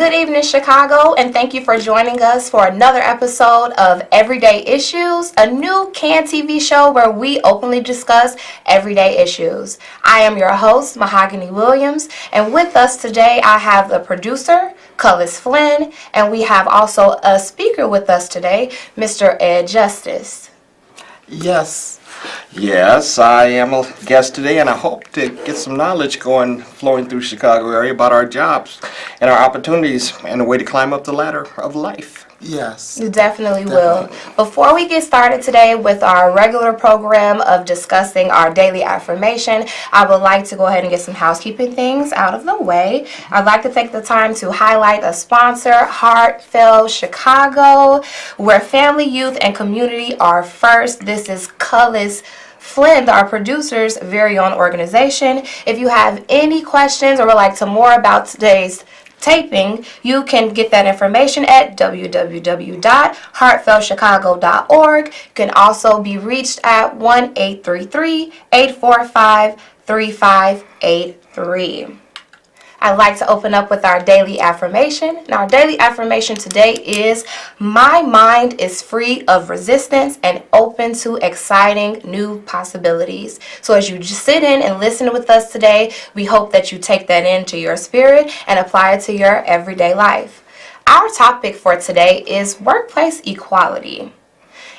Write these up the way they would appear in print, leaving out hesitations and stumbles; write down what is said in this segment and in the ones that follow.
Good evening, Chicago, and thank you for joining us for another episode of Everyday Issues, a new CAN TV show where we openly discuss everyday issues. I am your host, Mahogany Williams, and with us today I have the producer, Cullis Flynn, and we have also a speaker with us today, Mr. Ed Justice. Yes, I am a guest today, and I hope to get some knowledge flowing through Chicago area about our jobs and our opportunities and the way to climb up the ladder of life. Yes. You definitely will. Before we get started today with our regular program of discussing our daily affirmation, I would like to go ahead and get some housekeeping things out of the way. I'd like to take the time to highlight a sponsor, Heartfield Chicago, where family, youth, and community are first. This is Cullis Flynn, our producer's very own organization. If you have any questions or would like to more about today's taping, you can get that information at www.heartfieldchicago.org. You can also be reached at 1-833-845-3583. I'd like to open up with our daily affirmation. Now, our daily affirmation today is, my mind is free of resistance and open to exciting new possibilities. So as you just sit in and listen with us today, we hope that you take that into your spirit and apply it to your everyday life. Our topic for today is workplace equality.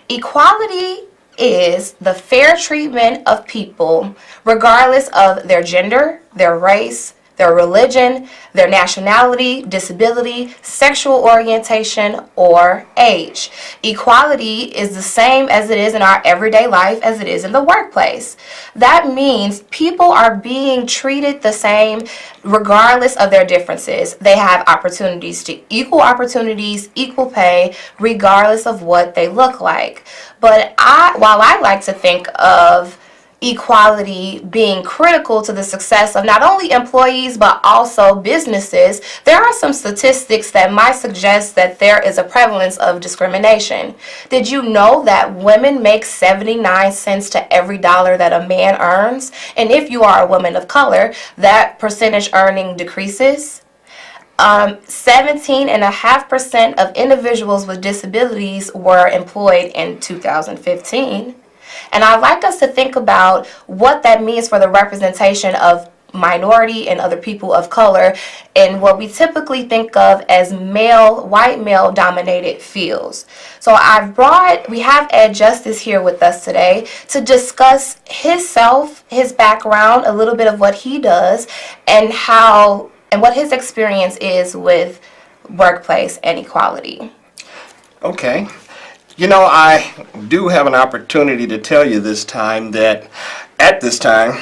Equality is the fair treatment of people regardless of their gender, their race, their religion, their nationality, disability, sexual orientation, or age. Equality is the same as it is in our everyday life as it is in the workplace. That means people are being treated the same regardless of their differences. They have opportunities, equal pay, regardless of what they look like. But while I like to think of equality being critical to the success of not only employees but also businesses, there are some statistics that might suggest that there is a prevalence of discrimination. Did you know that women make 79 cents to every dollar that a man earns? And if you are a woman of color, that percentage earning decreases. 17.5% of individuals with disabilities were employed in 2015. And I'd like us to think about what that means for the representation of minority and other people of color in what we typically think of as white male dominated fields. So we have Ed Justice here with us today to discuss his background, a little bit of what he does, and what his experience is with workplace inequality. Okay. You know, I do have an opportunity to tell you this time that at this time,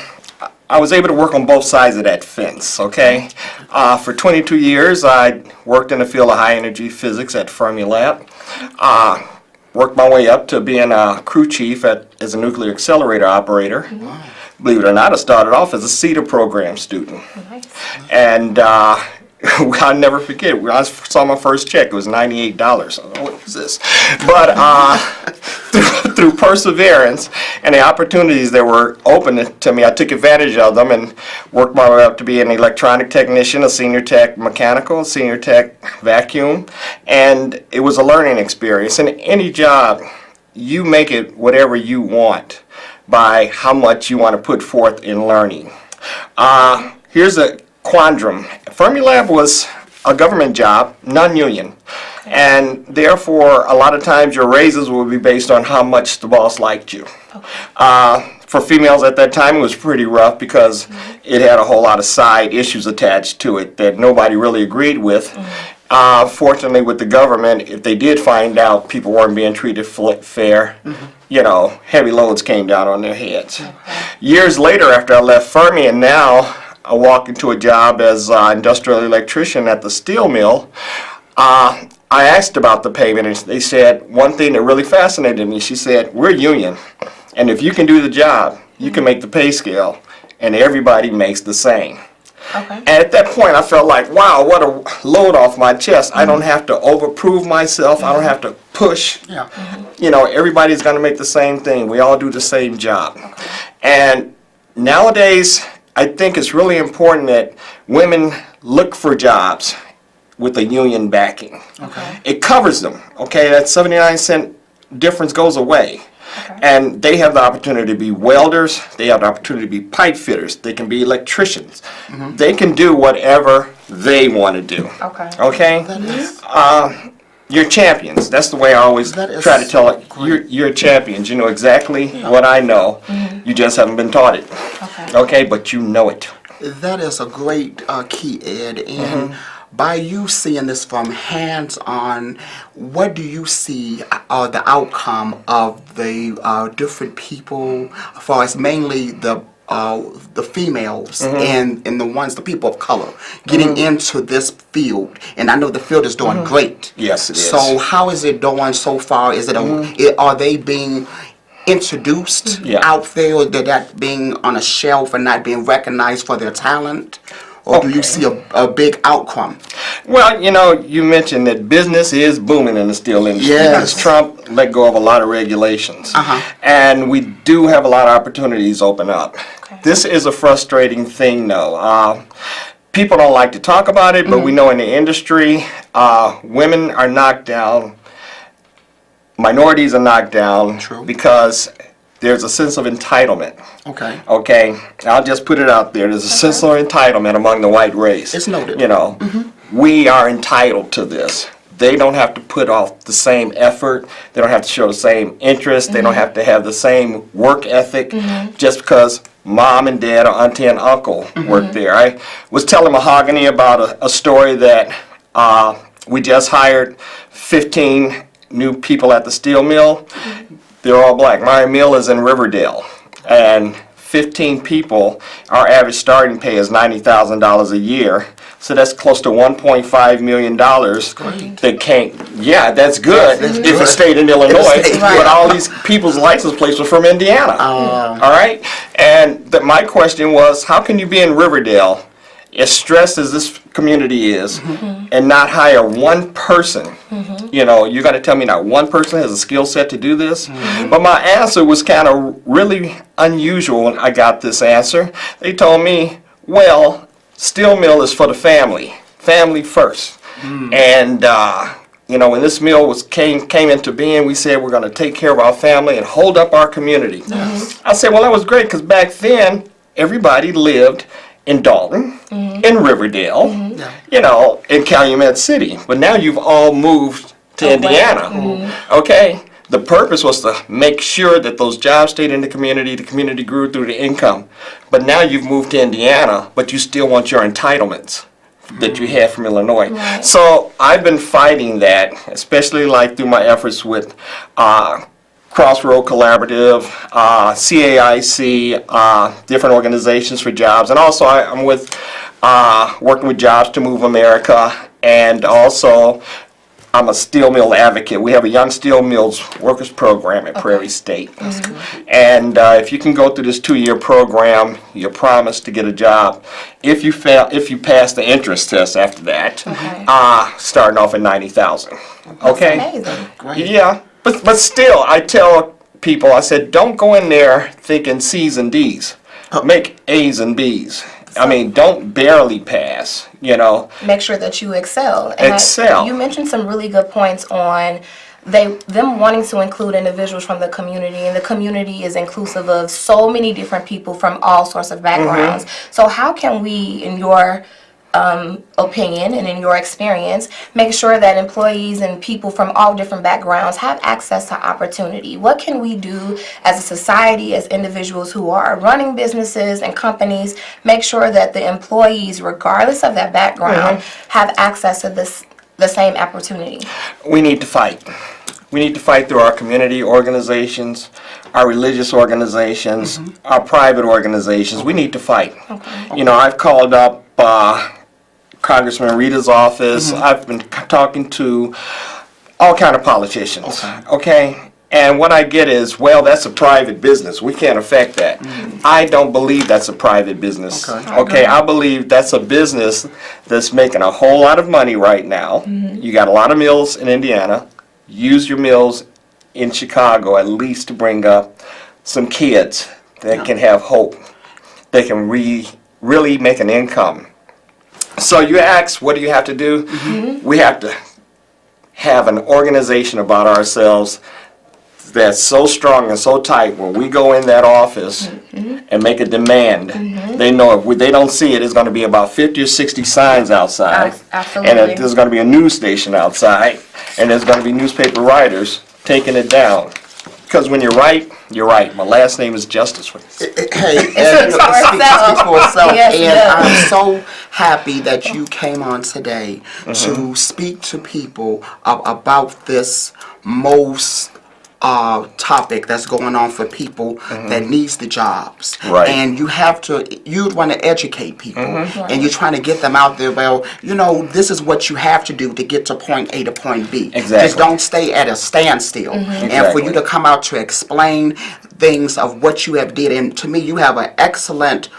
I was able to work on both sides of that fence, okay? For 22 years, I worked in the field of high energy physics at Fermilab. Worked my way up to being a crew chief as a nuclear accelerator operator. Mm-hmm. Believe it or not, I started off as a CETA program student. Nice. And I'll never forget, I saw my first check, it was $98. What was this? But through perseverance and the opportunities that were open to me, I took advantage of them and worked my way up to be an electronic technician, a senior tech mechanical, a senior tech vacuum, and it was a learning experience. In any job, you make it whatever you want by how much you want to put forth in learning. Here's a quandrum. Fermilab was a government job, non-union, and therefore a lot of times your raises will be based on how much the boss liked you. For females at that time, it was pretty rough because it had a whole lot of side issues attached to it that nobody really agreed with. Fortunately, with the government, if they did find out people weren't being treated fair, heavy loads came down on their heads. Years later, after I left Fermi, and now I walk into a job as an industrial electrician at the steel mill, I asked about the payment, and they said one thing that really fascinated me. She said, we're union, and if you can do the job, you can make the pay scale, and everybody makes the same. Okay. And at that point, I felt like, wow, what a load off my chest. I don't have to overprove myself. I don't have to push. Yeah. Everybody's going to make the same thing. We all do the same job. Okay. And nowadays, I think it's really important that women look for jobs with a union backing. Okay. It covers them. Okay, that 79-cent difference goes away. Okay. And they have the opportunity to be welders, they have the opportunity to be pipe fitters, they can be electricians. They can do whatever they want to do. Okay. Okay? That is You're champions. That's the way I always That is try to tell it. great. You're champions. You know exactly what I know. You just haven't been taught it. Okay. Okay, but you know it. that is a great key, Ed. And by you seeing this from hands-on, what do you see the outcome of the different people, as far as mainly the females and the ones, the people of color, getting into this field? And I know the field is doing great. Yes, it is. So how is it doing so far? Is it, are they being introduced Yeah. out there, or they're not being on a shelf and not being recognized for their talent? Or do you see a big outcome? Well, you know, you mentioned that business is booming in the steel industry. Yes. Because Trump let go of a lot of regulations. Uh-huh. And we do have a lot of opportunities open up. Okay. This is a frustrating thing, though. People don't like to talk about it, but we know in the industry, women are knocked down, minorities are knocked down. True. Because there's a sense of entitlement. Okay. Okay, I'll just put it out there. There's a sense of entitlement among the white race. It's noted. You know, we are entitled to this. They don't have to put off the same effort. They don't have to show the same interest. They don't have to have the same work ethic just because mom and dad or auntie and uncle work there. I was telling Mahogany about a story that we just hired 15 new people at the steel mill. They're all black. My mill is in Riverdale, and 15 people, our average starting pay is $90,000 a year. So that's close to $1.5 million. Great. That can't, yeah, that's good That's if good. it stayed in Illinois. stayed, But right. all these people's license plates were from Indiana. All right? And my question was, how can you be in Riverdale, as stressed as this community is, and not hire one person? You know, you're going to tell me not one person has a skill set to do this? But my answer was kind of really unusual when I got this answer. They told me, well, steel mill is for the family first. And you know, when this mill came into being, we said we're going to take care of our family and hold up our community. I said, well, that was great, because back then everybody lived in Dalton, in Riverdale, you know, in Calumet City. But now you've all moved to Indiana. Okay? The purpose was to make sure that those jobs stayed in the community grew through the income. But now you've moved to Indiana, but you still want your entitlements that you had from Illinois. Right. So I've been fighting that, especially like through my efforts with Crossroad Collaborative, CAIC, different organizations for jobs, and also I'm with working with Jobs to Move America, and also I'm a steel mill advocate. We have a Young Steel Mills Workers Program at Prairie State. And if you can go through this 2-year program, you're promised to get a job. If you pass the entrance test after that, starting off at $90,000. Okay? Amazing. Great. Yeah, but still, I tell people, I said, don't go in there thinking C's and D's. Make A's and B's. I mean, don't barely pass, you know. Make sure that you excel. And Excel. you mentioned some really good points on them wanting to include individuals from the community, and the community is inclusive of so many different people from all sorts of backgrounds. So how can we, in your opinion and in your experience, make sure that employees and people from all different backgrounds have access to opportunity? What can we do as a society, as individuals who are running businesses and companies, make sure that the employees, regardless of their background, have access to the same opportunity? We need to fight. We need to fight through our community organizations, our religious organizations, our private organizations. We need to fight. You know, I've called up Congressman Rita's office. I've been talking to all kind of politicians. Okay? And what I get is, well, that's a private business. We can't affect that. I don't believe that's a private business. Okay, I believe that's a business that's making a whole lot of money right now. You got a lot of mills in Indiana. Use your mills in Chicago at least to bring up some kids that can have hope. They can really make an income. So you ask, what do you have to do? We have to have an organization about ourselves that's so strong and so tight. When we go in that office and make a demand, they know if they don't see it, it's going to be about 50 or 60 signs outside. Absolutely. And there's going to be a news station outside, and there's going to be newspaper writers taking it down. Because when you're right, you're right. My last name is Justice. Hey, It speaks for itself. for itself. Yes, it And does. I'm so happy that you came on today to speak to people about this most topic that's going on for people that needs the jobs. Right. And you want to educate people, and you're trying to get them out there. Well, this is what you have to do to get to point A to point B. Exactly. Just don't stay at a standstill. And for you to come out to explain things of what you have did, and to me, you have an excellent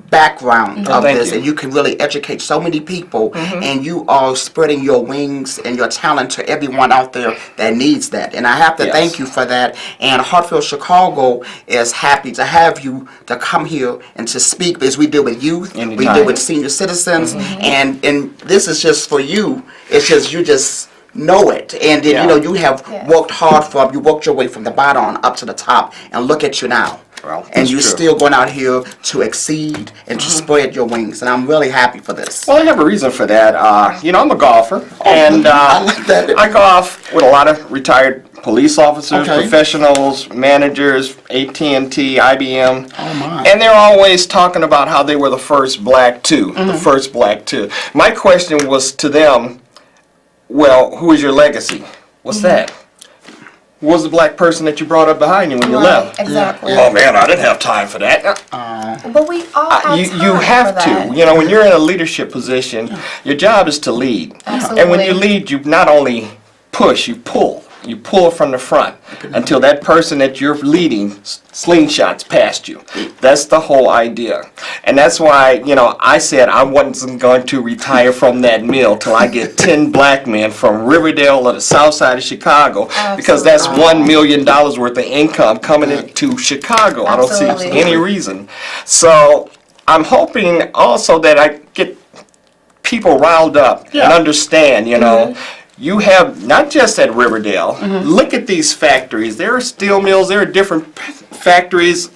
background of Thank this, you. and you can really educate so many people, and you are spreading your wings and your talent to everyone out there that needs that. And I have to thank you for that. And Heartfield Chicago is happy to have you to come here and to speak, as we deal with youth, we Anytime. deal with senior citizens, and this is just for you. It's just you just know it, and then you have worked hard you worked your way from the bottom up to the top, and look at you now. Well, And that's you're true. still going out here to exceed and to spread your wings, and I'm really happy for this. Well, I have a reason for that. I'm a golfer, and I like that. I golf with a lot of retired police officers, Okay. professionals, managers, AT&T, IBM. Oh, my. And they're always talking about how they were the first black the first black too. My question was to them, well, who is your legacy? What's that? Who was the black person that you brought up behind you when you left? Exactly. Oh man, I didn't have time for that. But we all have You time have for that. to. When you're in a leadership position, your job is to lead. Absolutely. And when you lead, you not only push, you pull. You pull from the front until that person that you're leading slingshots past you. That's the whole idea. And that's why, I said I wasn't going to retire from that mill till I get 10 black men from Riverdale or the south side of Chicago, because that's $1 million worth of income coming into Chicago. I don't see Absolutely. any reason. So I'm hoping also that I get people riled up and understand, you have, not just at Riverdale, look at these factories. There are steel mills, there are different factories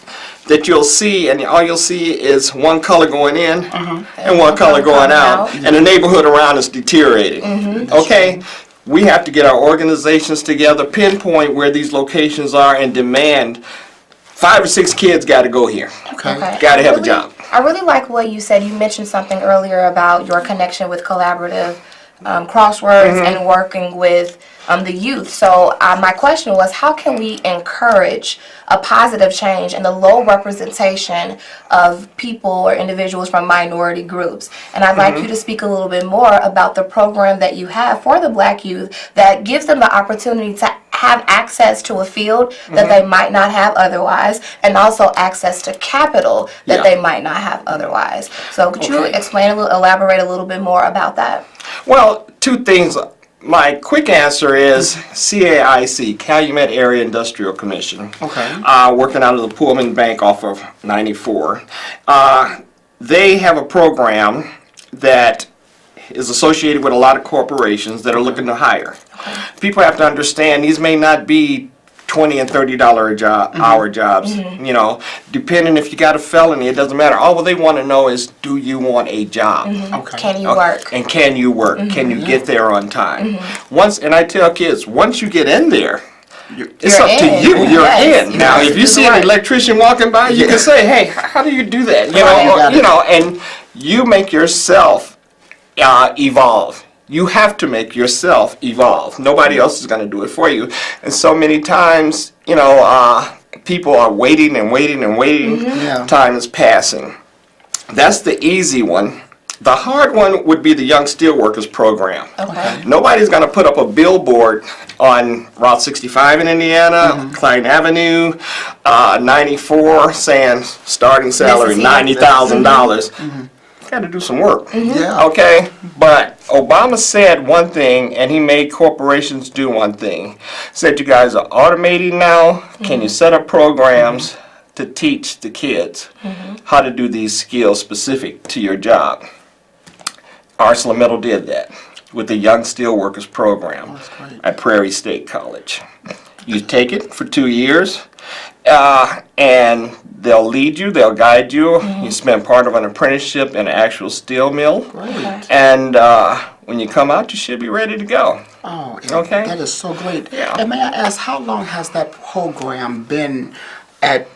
that you'll see, and all you'll see is one color going in and one color going out, and the neighborhood around is deteriorating. Okay? We have to get our organizations together, pinpoint where these locations are, and demand 5 or 6 kids got to go here. Okay. Got to have a job. I really like what you said. You mentioned something earlier about your connection with collaborative crosswords and working with the youth. So my question was, how can we encourage a positive change in the low representation of people or individuals from minority groups? And I'd like you to speak a little bit more about the program that you have for the black youth that gives them the opportunity to have access to a field that they might not have otherwise, and also access to capital that they might not have otherwise. So could you elaborate a little bit more about that? Well, 2 things. My quick answer is CAIC, Calumet Area Industrial Commission. Okay. Working out of the Pullman Bank off of 94. They have a program that is associated with a lot of corporations that are looking to hire. People have to understand these may not be $20 and $30 hour jobs. Depending if you got a felony, it doesn't matter. All they want to know is, do you want a job? Okay. Can you work? And can you work? Can you get there on time? And I tell kids, once you get in there, it's You're up to in. you. You're Yes. in. Now, Yes. if you see an electrician walking by, you can say, "Hey, how do you do that?" And you make yourself evolve. You have to make yourself evolve. Nobody else is going to do it for you. And so many times, people are waiting and waiting and waiting. Yeah. Time is passing. That's the easy one. The hard one would be the Young Steelworkers Program. Okay. Nobody's going to put up a billboard on Route 65 in Indiana, Klein Avenue, 94, saying starting salary This is here. $90,000. Got to do some work. Yeah. Okay, but Obama said one thing, and he made corporations do one thing. Said, you guys are automating now. Can you set up programs to teach the kids how to do these skills specific to your job? ArcelorMittal did that with the Young Steelworkers Program That's great. at Prairie State College. You take it for 2 years, and they'll lead you, they'll guide you. You spend part of an apprenticeship in an actual steel mill. Great. And when you come out, you should be ready to go. Oh, Okay. That is so great. Yeah. And may I ask, how long has that program been at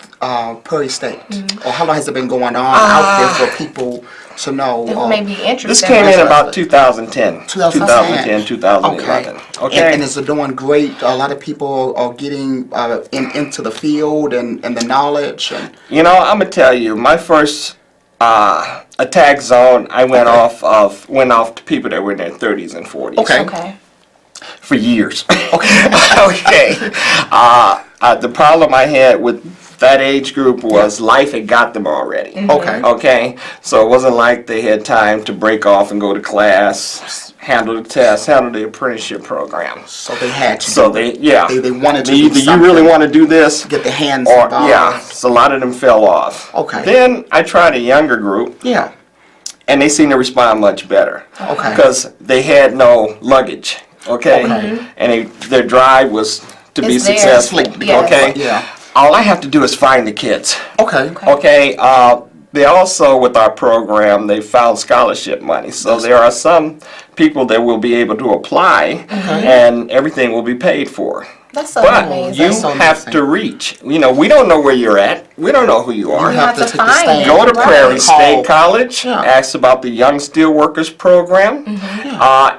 Prairie State? Or how long has it been going on out there for people to know? Who may be interested. This came in about 2010. 2010. 2011. Okay. And is it doing great? A lot of people are getting into the field and the knowledge. And You know, I'm gonna tell you, my first attack zone, I went off to people that were in their 30s and 40s. Okay. Okay. For years. Okay. The problem I had with that age group was life had got them already. Okay. Okay, so it wasn't like they had time to break off and go to class, handle the test, handle the apprenticeship program. So they had to. So they wanted to do either you something. really want to do this, Get their hands or involved. yeah. So a lot of them fell off. Okay. Then I tried a younger group, Yeah. and they seemed to respond much better. Okay. Because they had no luggage. Okay. Okay. And their drive was to be It's there. successful. Yes. Okay. Yeah. All I have to do is find the kids. Okay. Okay, they also, with our program, they found scholarship money. So there are some people that will be able to apply, and everything will be paid for. That's so But amazing. you That's so have amazing. to reach. You know, we don't know where you're at. We don't know who you are. You have to take the find stand. it. Go to Right. Prairie Call. State College, Yeah. ask about the Young Steelworkers Program,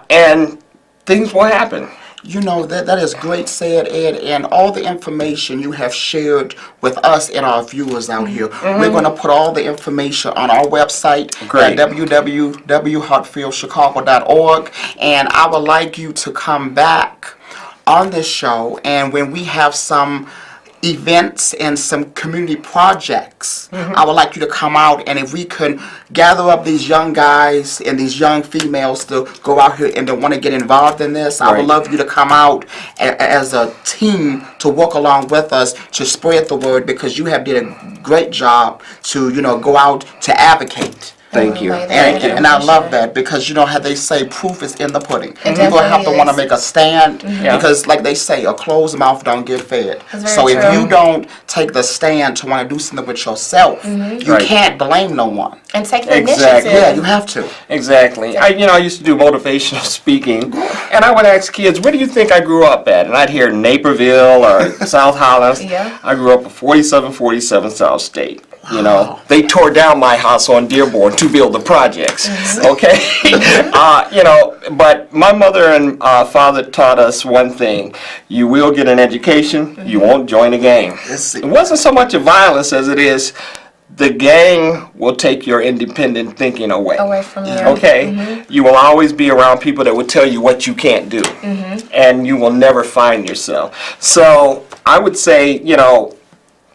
and things will happen. You know, that is great said, Ed, and all the information you have shared with us and our viewers out here. We're going to put all the information on our website Great. at www.heartfieldchicago.org, and I would like you to come back on this show, and when we have some events and some community projects, I would like you to come out, and if we can gather up these young guys and these young females to go out here and to want to get involved in this, I would Right. love you to come out as a team to work along with us to spread the word, because you have did a great job to, go out to advocate. Thank you. And I love that, because you know how they say proof is in the pudding. People definitely have to want to is. make a stand, Yeah. because like they say, a closed mouth don't get fed. That's very So if true. you don't take the stand to want to do something with yourself, you Right. can't blame no one. And take the Exactly. initiative. Yeah, you have to. Exactly. I used to do motivational speaking, and I would ask kids, where do you think I grew up at? And I'd hear Naperville or South Holland. Yeah. I grew up at 4747 South State. You know, they tore down my house on Dearborn to build the projects. Okay? But my mother and father taught us one thing. You will get an education, you won't join a gang. Yes. It wasn't so much of violence as it is the gang will take your independent thinking away. Away from you. Okay? You will always be around people that will tell you what you can't do. And you will never find yourself. So I would say,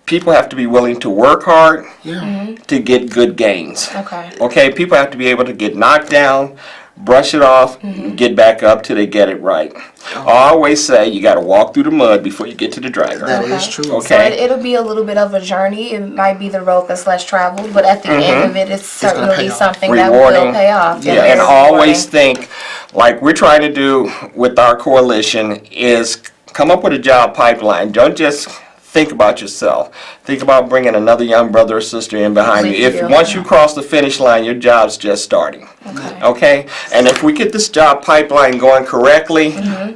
people have to be willing to work hard Yeah. to get good gains. Okay. Okay? People have to be able to get knocked down, brush it off, and get back up till they get it right. I always say you got to walk through the mud before you get to the dry That ground. is true. Okay. So it'll be a little bit of a journey. It might be the road that's less traveled, but at the end of it, it's gonna certainly pay off. something that Rewarding. will pay off. Yeah, Very and always rewarding. think, like we're trying to do with our coalition, is come up with a job pipeline. Don't just think about yourself. Think about bringing another young brother or sister in behind you. With If you. once you cross the finish line, your job's just starting. Okay? And if we get this job pipeline going correctly,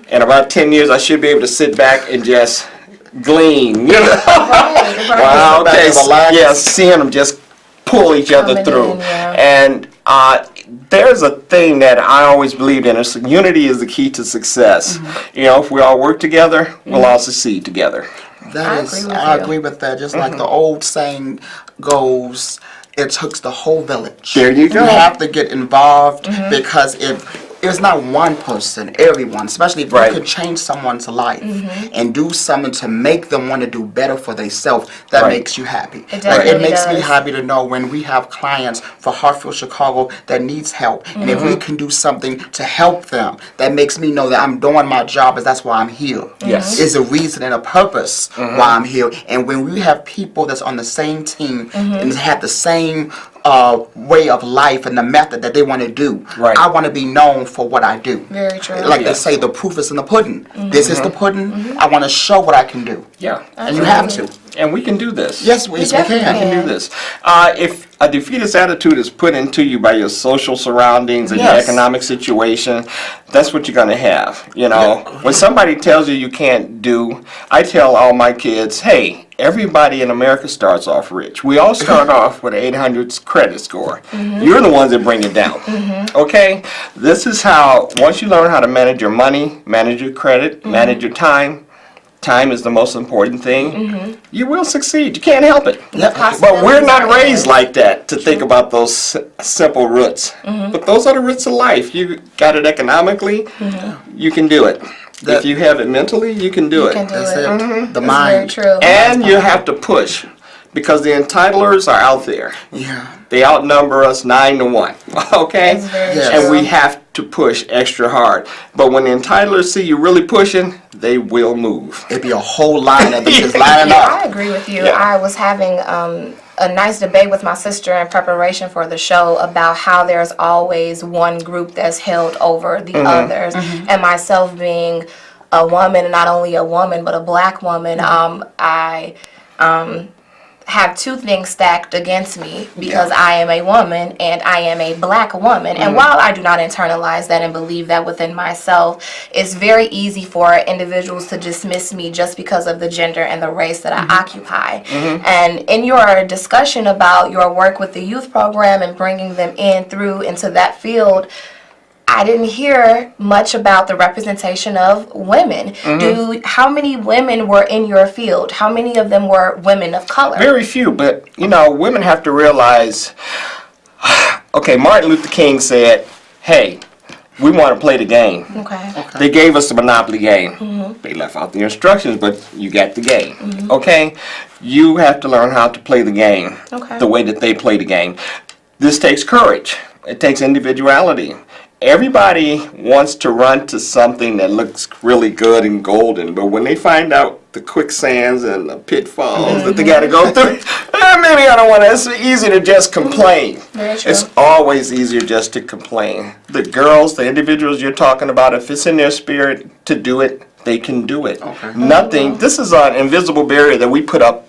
in about 10 years, I should be able to sit back and just glean. You know? Right. Wow, Back okay. to the lines. Yeah, seeing them just pull each other Coming through. in, yeah. And there's a thing that I always believed in. Is unity is the key to success. If we all work together, we'll all succeed together. I you. agree with that. Just like the old saying goes, it takes the whole village. There you go. You have to get involved, because it's not one person, everyone, especially if Right. you could change someone's life and do something to make them want to do better for themselves, that Right. makes you happy. It Like, it definitely makes me does. happy to know when we have clients for Heartfield Chicago that needs help. And if we can do something to help them, that makes me know that I'm doing my job, as that's why I'm here. Yes. Is a reason and a purpose why I'm here. And when we have people that's on the same team and have the same way of life and the method that they want to do. Right. I want to be known for what I do. Very true. Like Yes. they say, the proof is in the pudding. This is the pudding. I want to show what I can do. Yeah. And you have to. And we can do this. Yes, we definitely can. We can Yeah. do this. If a defeatist attitude is put into you by your social surroundings and your Yes. economic situation, that's what you're going to have. You know, when somebody tells you can't do, I tell all my kids, hey, everybody in America starts off rich. We all start off with an 800 credit score. You're the ones that bring it down. Okay? This is how, once you learn how to manage your money, manage your credit, manage your time is the most important thing, you will succeed. You can't help it. Yep. But we're not raised like that to think about those simple roots. But those are the roots of life. You got it economically, you can do it. If you have it mentally, you can do You it. can do That's it. it. The That's mind. very true. And you have to push, because the entitlers are out there. Yeah. They outnumber us 9-1. Okay? That's very Yes. true. And we have to push extra hard. But when the entitlers see you really pushing, they will move. It'd be a whole line of them just lining Yeah, up. I agree with you. Yeah. I was having a nice debate with my sister in preparation for the show about how there's always one group that's held over the others. And myself being a woman, and not only a woman, but a black woman, I have two things stacked against me because I am a woman and I am a black woman. And while I do not internalize that and believe that within myself, it's very easy for individuals to dismiss me just because of the gender and the race that I occupy. And in your discussion about your work with the youth program and bringing them into that field, I didn't hear much about the representation of women. How many women were in your field? How many of them were women of color? Very few, but you know, women have to realize, okay, Martin Luther King said, hey, we want to play the game. Okay. They gave us the Monopoly game. They left out the instructions, but you got the game. Okay? You have to learn how to play the game Okay. the way that they play the game. This takes courage. It takes individuality. Everybody wants to run to something that looks really good and golden, but when they find out the quicksands and the pitfalls that they got to go through, maybe I don't want to. It's easy to just complain. Very true. It's always easier just to complain. The girls, the individuals you're talking about, if it's in their spirit to do it, they can do it. Okay. Nothing. This is an invisible barrier that we put up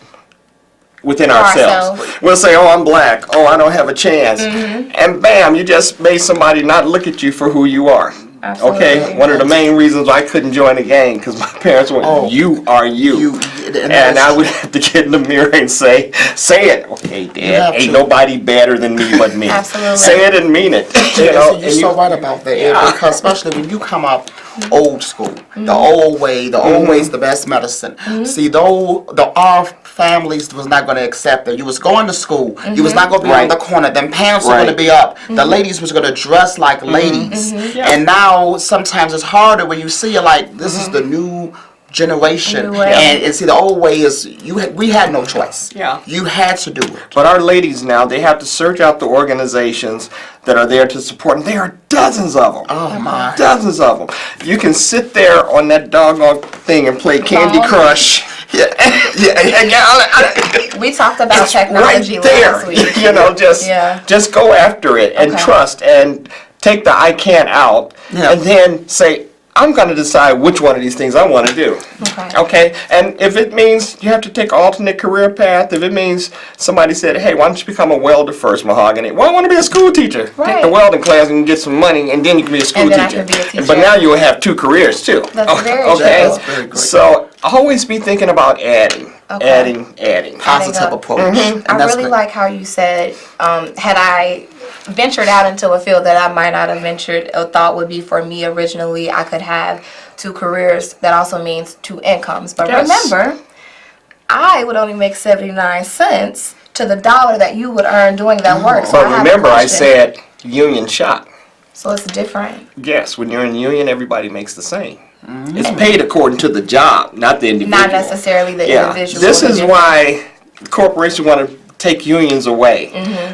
within ourselves. Ourselves. We'll say, oh, I'm black. Oh, I don't have a chance. And bam, you just made somebody not look at you for who you are. Absolutely. Okay? One of the main reasons I couldn't join the gang, because my parents went, Oh. you are you. And I would have to get in the mirror and say it. Okay, have Dad, ain't to. nobody better than me but me. Absolutely. Say it and mean it. You know, You're so right about that, Ed, because especially when you come up old school, the old way, the old way is the best medicine. See, though our families was not going to accept that. You was going to school. You was not going to be Right. on the corner. Them pants were Right. going to be up. The ladies was going to dress like ladies. And now sometimes it's harder when you see it like this is the new generation. New way. And see, the old way is we had no choice. Yeah. You had to do it. But our ladies now, they have to search out the organizations that are there to support, and there are dozens of them. Oh my. Dozens of them. You can sit there on that doggone thing and play Candy Phone. Crush. We talked about It's technology right there. last week. You know, Yeah. just go after it and Okay. trust and take the I can't out Yeah. and then say, I'm going to decide which one of these things I want to do. Okay. Okay? And if it means you have to take an alternate career path, if it means somebody said, hey, why don't you become a welder first, Mahogany? Well, I want to be a school teacher. Take Right. the welding class and get some money, and then you can be a school And then I teacher. can be a teacher. But now you will have two careers, too. That's very Okay? true. That's very great. So always be thinking about adding. Okay. Adding. Positive up. approach. And I that's really great. like how you said, had I ventured out into a field that I might not have ventured or thought would be for me originally, I could have two careers. That also means two incomes. But Yes. remember, I would only make 79 cents to the dollar that you would earn doing that work. So But I have a remember, I question. said union shop. So it's different. Yes, when you're in union, everybody makes the same. It's paid according to the job, not the individual. Not necessarily the Yeah, individual. this the is different- why corporations want to take unions away.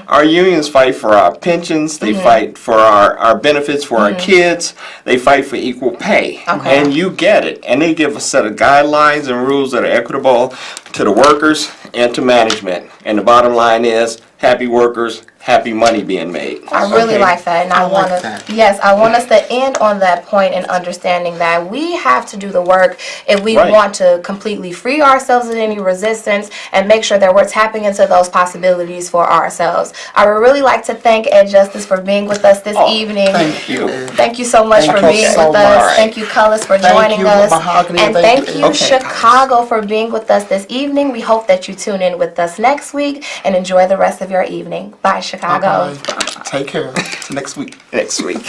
Our unions fight for our pensions, they fight for our benefits for our kids, they fight for equal pay. Okay. And you get it. And they give a set of guidelines and rules that are equitable. to the workers, and to management. And the bottom line is, happy workers, happy money being made. I really Okay? like that, and I want like to. that. Yes, I want us to end on that point and understanding that we have to do the work if we Right. want to completely free ourselves of any resistance and make sure that we're tapping into those possibilities for ourselves. I would really like to thank Ed Justice for being with us this evening. Thank you. Thank you so much Thank for you being so with us. much. Thank you, Cullis, for Thank joining you, us. Mahogany, And thank thank you, you, Ed. Chicago, for being with us this evening. We hope that you tune in with us next week and enjoy the rest of your evening. Bye, Chicago. Bye-bye. Take care. Till next week. Next week.